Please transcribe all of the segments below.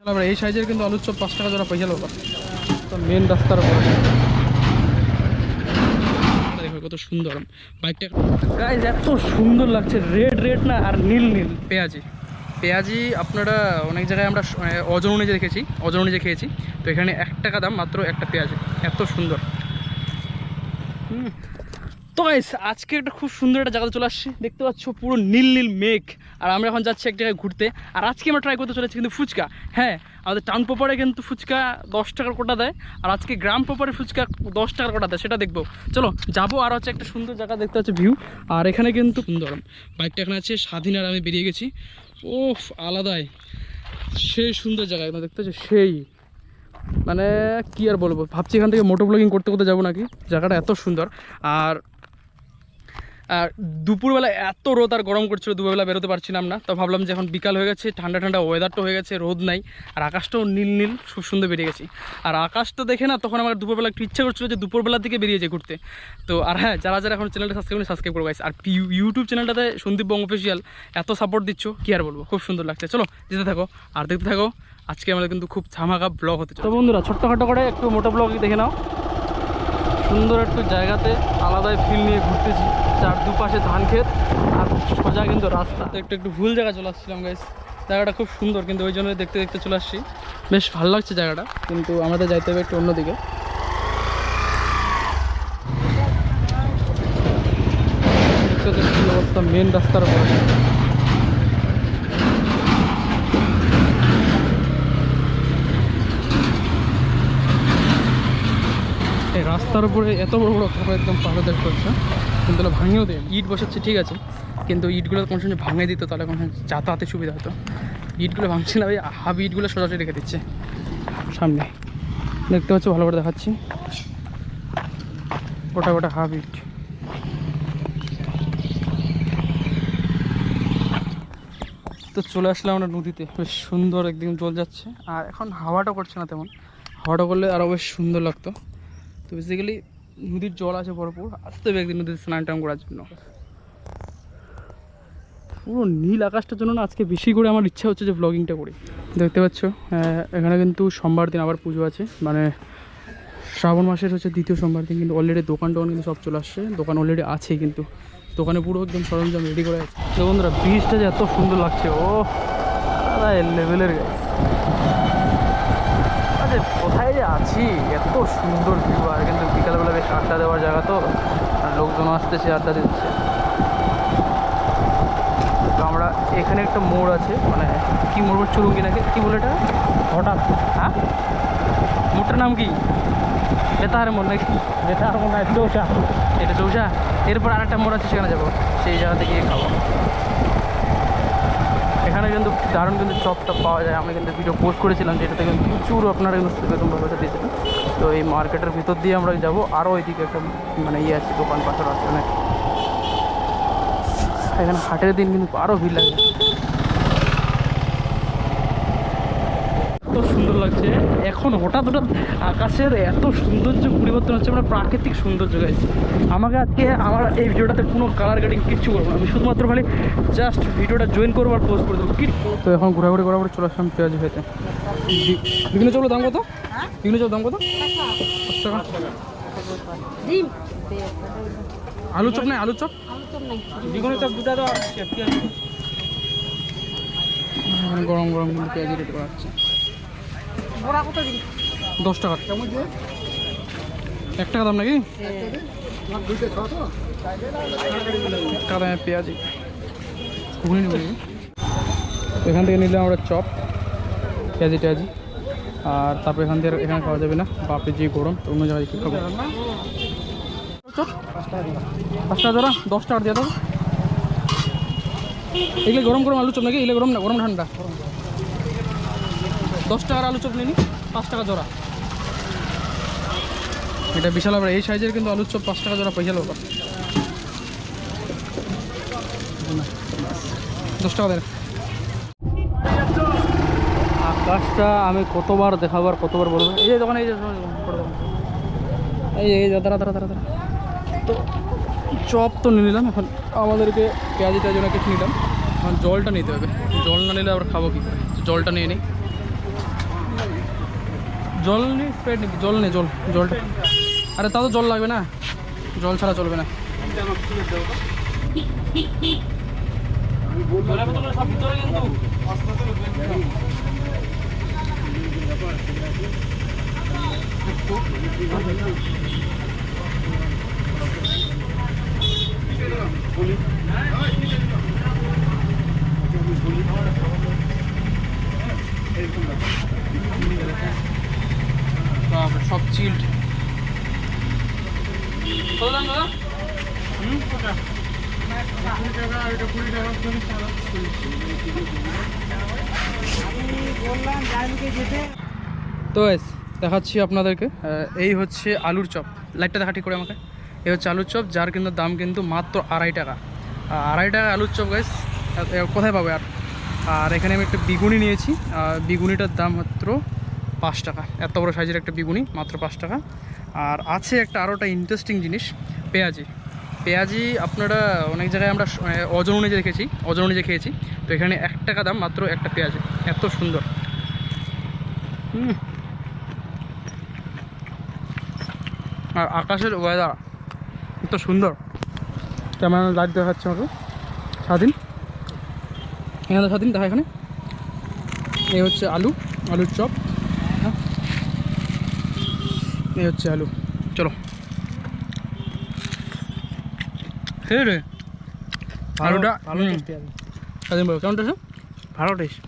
এই সাইজের কিন্তু আলুর চপ 5 টাকা জোড়া পয়সা লোক তো মেন রাস্তার উপরে দেখো কত সুন্দর বাইকটা গাইস, এত সুন্দর লাগছে। রেড রেড না আর নীল নীল পেঁয়াজি আপনারা অনেক জায়গায় আমরা ওজন অনুযায়ী দেখেছি, ওজন অনুযায়ী খেয়েছি। তো এখানে 1 টাকা দাম মাত্র একটা পেঁয়াজি, এত সুন্দর। তো গাইস আজকে একটা খুব সুন্দর একটা জায়গাতে চলে আসছি, দেখতে পাচ্ছ পুরো নীল নীল মেঘ। আর আমরা এখন যাচ্ছি এক জায়গায় ঘুরতে। আর আজকে আমরা ট্রাই করতে চলেছি কিন্তু ফুচকা। হ্যাঁ, আমাদের টাউন প্রপারে কিন্তু ফুচকা 10 টাকার কোটা দেয়, আর আজকে গ্রাম প্রপারে ফুচকা 10 টাকার কোটা দেয়, সেটা দেখবো। চলো যাবো। আর হচ্ছে একটা সুন্দর জায়গা দেখতে পাচ্ছি ভিউ। আর এখানে কিন্তু সুন্দর বাইকটা এখানে আছে স্বাধীন, আর আমি বেরিয়ে গেছি। ওফ, আলাদাই সেই সুন্দর জায়গা একদম দেখতে পাচ্ছি, সেই মানে কি আর বলবো। ভাবছি এখান থেকে মোটো ব্লগিং করতে করতে যাবো নাকি, জায়গাটা এত সুন্দর। আর দুপুরবেলা এত রোদ আর গরম করছিল, দুপুরবেলা বেরোতে পারছিলাম না। তো ভাবলাম যে এখন বিকাল হয়ে গেছে, ঠান্ডা ঠান্ডা ওয়েদারটা হয়ে গেছে, রোদ নাই, আর আকাশটাও নীল নীল, খুব সুন্দর বেরিয়ে গেছি। আর আকাশটা দেখে না তখন আমার দুপুরবেলা একটু ইচ্ছা করছিল যে দুপুরবেলার দিকে বেরিয়ে যায় ঘুরতে। তো আর হ্যাঁ, যারা যারা এখন চ্যানেলটা সাবস্ক্রাইব করবো গাইস। আর ইউটিউব চ্যানেলটাতে সন্দীপ বং অফিসিয়াল এত সাপোর্ট দিচ্ছ, কি আর বলবো, খুব সুন্দর লাগছে। চলো যেতে থাকো আর দেখতে থাকো। আজকে আমাদের কিন্তু খুব ধামাকা ব্লগ হতে চলে। তো বন্ধুরা, ছোট্টখাটো করে একটু মোটো ব্লগ দেখে নাও। সুন্দর একটু জায়গাতে আলাদাই ফিল নিয়ে ঘুরতেছি, চার দুপাশে ধান ক্ষেত আর সোজা কিন্তু রাস্তা। তো একটু ভুল জায়গায় চলে আসছিলাম গাইস, জায়গাটা খুব সুন্দর, কিন্তু ওই জন্য দেখতে দেখতে চলে আসছি। বেশ ভালো লাগছে জায়গাটা, কিন্তু আমাদের যাইতে হবে একটু অন্যদিকে। অবস্থা মেন রাস্তার উপরে, এই রাস্তার উপরে এত বড় বড় খাবার একদম পাহাড় দেখতে পাচ্ছে, কিন্তু ভাঙেও দেয়। ইট বসাচ্ছে ঠিক আছে, কিন্তু ইটগুলো কোনো সময় ভাঙে দিত, তাহলে কোনো যাতায়াতে সুবিধা হতো। ইটগুলো ভাঙছে না ভাই, হাফ ইটগুলো সোজাসুজি রেখে দিচ্ছে সামনে, দেখতে পাচ্ছ, ভালো করে দেখাচ্ছি, গোটা গোটা হাফ ইট। তো চলে আসলাম আমরা নদীতে, বেশ সুন্দর একদিন জল যাচ্ছে। আর এখন হাওয়াটা করছে না তেমন, হাওয়াটা করলে আরও বেশ সুন্দর লাগতো। তো বেসিক্যালি নদীর জল আছে ভরপুর, আসতে হবে একদিন নদীতে স্নান টান করার জন্য। পুরো নীল আকাশটার জন্য না আজকে বেশি করে আমার ইচ্ছা হচ্ছে যে ব্লগিংটা করি। দেখতে পাচ্ছ এখানে কিন্তু সোমবার দিন আবার পুজো আছে, মানে শ্রাবণ মাসের হচ্ছে 2য় সোমবার দিন। কিন্তু অলরেডি দোকান কিন্তু সব চলে আসছে, দোকান অলরেডি আছে, কিন্তু দোকানে পুরো একদম সরঞ্জাম রেডি করে আছে। তো বন্ধুরা, ব্রিজটা যে এত সুন্দর লাগছে, ও লেভেলের গাছ। আচ্ছা, কোথায় যে আছি, এত সুন্দর ভিউ। আর কিন্তু বিকালবেলা বেশ আড্ডা দেওয়ার জায়গা, তো লোকজন আসতেছে, আড্ডা দিচ্ছে। তো আমরা এখানে একটা মোড় আছে, মানে কি মোড়, চুরুঙ্গি নাকি কি বলে এটা, হঠাৎ, হ্যাঁ মোড়টার নাম কি, বেতাহার মোড় নাকি, বেতাহার মোড় না, চৌসা, এটা চৌসা। এরপর আরেকটা মোড় আছে, সেখানে যাবো, সেই জায়গাতে গিয়ে খাবো। এখানে কিন্তু দারুণ কিন্তু চপ টপ পাওয়া যায়। আমি কিন্তু ভিডিও পোস্ট করেছিলাম, যেটাতে কিন্তু প্রচুর আপনারা কিন্তু সেরকম ব্যবস্থা দিয়েছিলেন। তো এই মার্কেটের ভিতর দিয়ে আমরা যাবো, আরও ওইদিকে একটা মানে ইয়ে আছে, দোকান পাশার আছে অনেক। এখানে হাটের দিন কিন্তু আরও ভিড় লাগে। এত সুন্দর লাগছে এখন, হঠাৎ আকাশের এত সৌন্দর্য পরিবর্তন হচ্ছে, আমরা প্রাকৃতিক সৌন্দর্য গাইছি। আমাকে আজকে আমার এই ভিডিওটাতে কোনো কালার কাটিং কিচ্ছু করবো না, আমি শুধুমাত্র খালি জাস্ট ভিডিওটা জয়েন করবো আর পোস্ট করে দেবো। তো এখন ঘোরাঘুরি চলে আসলাম পেঁয়াজি খেতে। বিভিন্ন চপের দাম কত? বিভিন্ন চপের দাম কত? 5 টাকা। আলু চপ নাই, আলু চপ, বিভিন্ন চপ দুটা তো গরম গরম কিন্তু পেঁয়াজি রেট করা হচ্ছে। 10 টাকা, 1 টাকা দাম নাকি? 1 টাকা দামে পেঁয়াজি ঘুগনি নেব। এখান থেকে নিলাম আমরা চপ, পেঁয়াজি টেয়াজি। আর তারপর এখান থেকে এখানে খাওয়া যাবে না, বাপে যে গরম, তো অন্য জায়গায় কি খাবো। চপ 5 টাকা ধরা, 10 টাকা দিয়ে দাও। এগুলো গরম গরম আলু চপ নাকি? এগুলো গরম না, গরম ঠান্ডা? 10 টাকার আলু চপ নিনি, 5 টাকা জোড়া। এটা বিশাল আবার, এই সাইজের কিন্তু আলুর চপ 5 টাকা জোড়া পয়সা লোক। 10 টাকা দেন। আকাশটা আমি কতবার দেখাবার, কতবার বলবো। এই যে দোকানে, এই যে দাঁড়া। তো চপ তো নিয়ে নিলাম, এখন আমাদেরকে পেঁয়াজি টেয়াজি কিছু নিলাম। এখন জলটা নিতে হবে, জল না নিলে আবার খাবো কী করে, জলটা নিয়ে নিই। জল নি স্প্রাইট নাকি? জল নেই, জলটা। আরে তাও তো জল লাগবে না, জল ছাড়া চলবে না। সব ভিতরে কিন্তু সব চিল্ড। কত দাম দাদা? তো দেখাচ্ছি আপনাদেরকে, এই হচ্ছে আলুর চপ। লাইটটা দেখা ঠিক করে আমাকে। এই হচ্ছে আলুর চপ, যার কিন্তু দাম কিন্তু মাত্র 2.5 টাকা। 2.5 টাকা আলুর চপ গাইস, কোথায় পাবে আর। আর এখানে আমি একটা বিগুনি নিয়েছি, বিগুনিটার দাম মাত্র 5 টাকা। এত বড় সাইজের একটা বিগুনি, মাত্র 5 টাকা। আর আছে একটা আরোটা ইন্টারেস্টিং জিনিস, পেঁয়াজি আপনারা অনেক জায়গায় আমরা ওজন অনুযায়ী দেখেছি, ওজন অনুযায়ী খেয়েছি। তো এখানে 1 টাকা দাম মাত্র একটা পেঁয়াজি, এত সুন্দর। আর আকাশের ওয়েদার এত সুন্দর। কেমন লাইট দেখাচ্ছে আমাকে স্বাধীন, এখানে স্বাধীন দেখা। এখানে এই হচ্ছে আলুর চপ, হ্যাঁ এই হচ্ছে আলু। চলো হ্যাঁ রে, আলুটা স্বাধীন বলো কেমন টেস্ট? ভালো টেস্ট।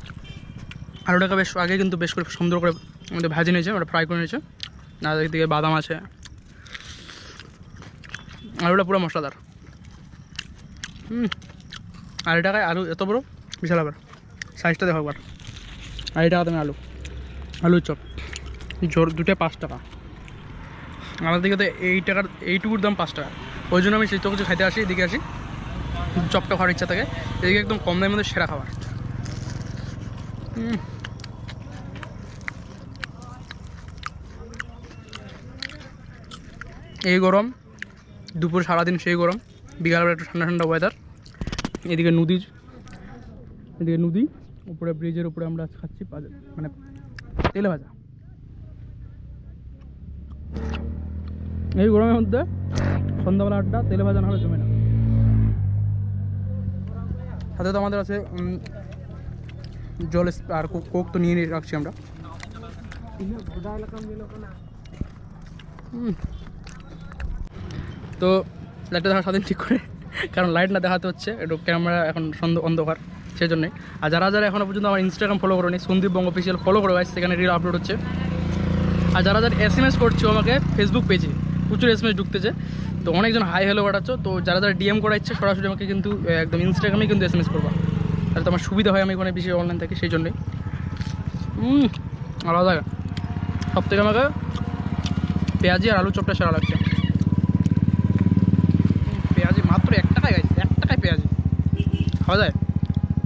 আলুটাকে বেশ আগে কিন্তু বেশ করে সুন্দর করে আমাদের ভাজি নিয়েছে, ওটা ফ্রাই করে নিয়েছে। আর দিকে বাদাম আছে, আলুটা পুরো মশলাদার। আর এই টাকায় আলু এত বড়, বিশাল ব্যাপার। সাইজটা দেখো একবার। আর এই টাকা তুমি আলুর চপ দুটোই 5 টাকা। আমাদের দিকে তো এইটুকুর দাম 5 টাকা। ওই জন্য আমি সেই তো কিছু খাইতে আসি, এদিকে আসি চপটা খাওয়ার ইচ্ছা থাকে। এদিকে একদম কম দামের মধ্যে সেরা খাবার। এই গরম, দুপুর সারাদিন সেই গরম, বিকালবেলা একটু ঠান্ডা ঠান্ডা ওয়েদার। এদিকে নদী, উপরে ব্রিজের উপরে আমরা খাচ্ছি মানে তেলে ভাজা। এই গরমের মধ্যে সন্ধ্যাবেলা আড্ডা, তেলে ভাজা না হলে জমে না। সাথে তো আমাদের আছে জল আর কোক তো নিয়ে রাখছি আমরা। তো লাইটটা দেখার স্বাধীন ঠিক করে, কারণ লাইট না দেখাতে হচ্ছে, একটু ক্যামেরা এখন অন্ধকার, সেই জন্যে। আর যারা এখনও পর্যন্ত আমার ইনস্টাগ্রাম ফলো করেনি, সন্দীপ বঙ্গ অফিসিয়াল ফলো করে গাইস, সেখানে রিল আপলোড হচ্ছে। আর যারা SMS করছো আমাকে ফেসবুক পেজে, প্রচুর SMS ঢুকতেছে। তো অনেকজন হাই হ্যালো পাঠাচ্ছ। তো যারা ডিএম করা ইচ্ছে সরাসরি আমাকে কিন্তু একদম ইনস্টাগ্রামে কিন্তু SMS করবা, তাহলে তো আমার সুবিধা হয়। আমি ওখানে বেশি অনলাইন থাকি, সেই জন্যই। আলাদা সব থেকে আমাকে পেঁয়াজি আর আলু চপটা সেরা লাগছে। পেঁয়াজি মাত্র 1 টাকায় গাইছে, 1 টাকায় পেঁয়াজি খাওয়া যায়।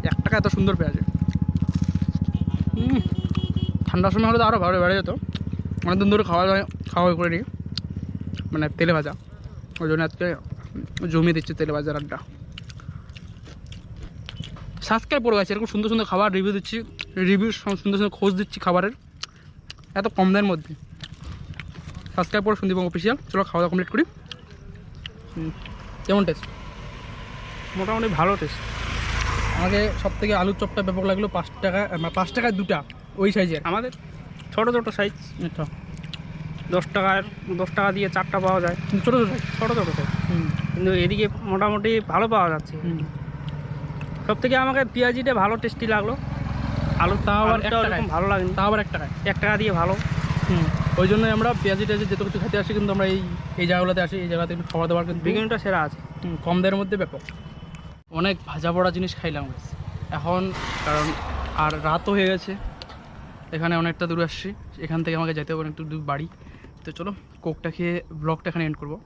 1 টাকা এত সুন্দর পেঁয়াজি। ঠান্ডার সময় হলে তো আরও ভালো বেড়ে যেত। অনেকদিন ধরে খাওয়া করে নিই, মানে তেলে ভাজা। ওই জন্য আজকে জমিয়ে দিচ্ছি তেলে ভাজার আড্ডা। সাবস্ক্রাইব করে গেছে, এরকম সুন্দর সুন্দর খাবার রিভিউ দিচ্ছি, সুন্দর সুন্দর খোঁজ দিচ্ছি খাবারের, এত কম দামের মধ্যে। সাবস্ক্রাইব করে সন্দীপ অফিসিয়াল। চলো খাওয়া দাওয়া কমপ্লিট করি। কেমন টেস্ট? মোটামুটি ভালো টেস্ট। আমাকে সব থেকে আলুর চপটা ব্যাপক লাগলো। 5 টাকা, 5 টাকায় 2টা ওই সাইজের। আমাদের ছোটো ছোটো সাইজ, আচ্ছা 10 টাকা দিয়ে 4টা পাওয়া যায়, ছোটো ছোটো সাইজ। কিন্তু এদিকে মোটামুটি ভালো পাওয়া যাচ্ছে। সব থেকে আমাকে পেঁয়াজিটা ভালো টেস্টি লাগলো। আলু তাও আবার এরকম ভালো লাগে, তাও আবার 1 টাকায়, 1 টাকা দিয়ে ভালো। ওই জন্যই আমরা পেঁয়াজি টেয়াজি যেত কিছু খেতে আসি, কিন্তু আমরা এই জায়গাগুলোতে আসি। এই জায়গাতে একটু খাওয়া দাওয়ার কিন্তু বিজ্ঞানটা সেরা আছে, কম দামের মধ্যে ব্যাপক। অনেক ভাজা পড়া জিনিস খাইলাম এখন, কারণ আর রাতও হয়ে গেছে। এখানে অনেকটা দূরে আসছি, এখান থেকে আমাকে যেতে হবে একটু দূর বাড়ি। তো চলো কোকটা খেয়ে ব্লগটা এখানে এন্ড করবো।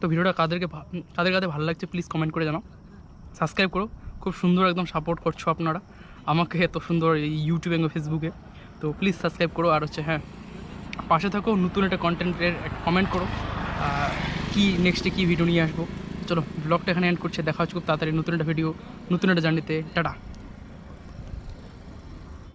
তো ভিডিওটা কাদের কাছে ভালো লাগছে প্লিজ কমেন্ট করে জানাও, সাবস্ক্রাইব করো। খুব সুন্দর একদম সাপোর্ট করছো আপনারা আমাকে এত সুন্দর এই ইউটিউবে এবং ফেসবুকে। তো প্লিজ সাবস্ক্রাইব করো। আর হচ্ছে হ্যাঁ, পাশে থাকো, নতুন একটা কন্টেন্টের কমেন্ট করো কি নেক্সটে কী ভিডিও নিয়ে আসবো। চলো ব্লগটা এখানে এন্ড করছে, দেখা হচ্ছে খুব তাড়াতাড়ি নতুন একটা ভিডিও, নতুন একটা জার্নিতে। টাটা।